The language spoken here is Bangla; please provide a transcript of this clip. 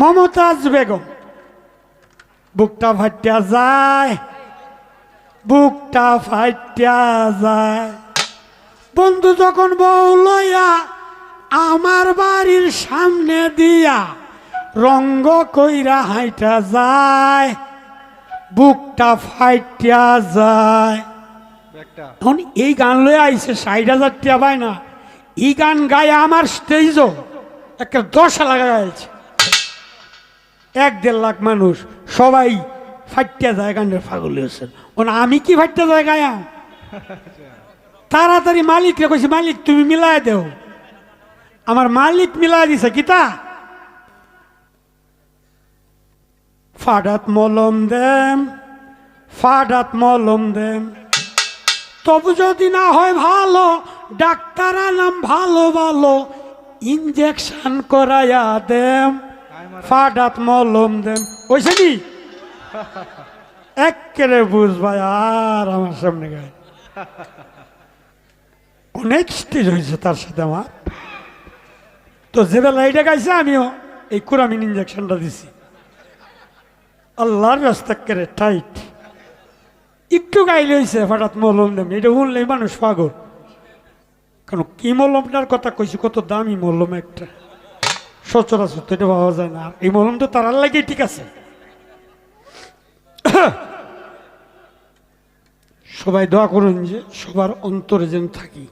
মমতাজ বেগম বুকটা ফাটিয়া যায়, বুকটা ফাটিয়া যায়। বন্ধু যখন বউ লইয়া আমার বাড়ির সামনে দিয়া রঙ্গ কইরা হাইটা যায়, বুকটা ফাটিয়া যায়। এখন এই গান লয়ে আইছে ৬০,০০০ টাকা পায় না, এই গান গায়ে আমার স্টেজও একটা ১০ লাগা গেছে। ১-১.৫ লাখ মানুষ সবাই ফাটিয়া যায়, গানের পাগল হয়েছেন। আমি কি ফাটিয়া যায় গায়া? তাড়াতাড়ি মালিককে কইছি, মালিক তুমি মিলাই দেও। আমার মালিক মিলাই দিছে কিতা, ফাডাত মলম দেম, ফাডাত মলম দেম, তবু যদি না হয় ভালো, ডাক্তার আনাম ভালো ভালো, ইনজেকশন করাইয়া দেম, ফাডাত মলম দেম। ওইছে নি একেবারে বুঝ ভাই, আর আমার সামনে গায়ে অনেক স্টেজ হয়েছে তার সাথে আমার। তো যে বেলা এইটা গাইছে আমিও এই কুরামিন ইনজেকশনটা দিছি। আল্লাহর রাস্তা করে টাইট একটু গাইলে হয়েছে হঠাৎ মলম দেম, এটা শুনলেই মানুষ পাগল। কারণ কি মলমটার কথা কইছি, কত দামি মলম, একটা সচরাচর তো এটা পাওয়া যায় না। এই মলম তো তারার লাগে ঠিক আছে। সবাই দোয়া করুন যে সবার অন্তরে যেন থাকি।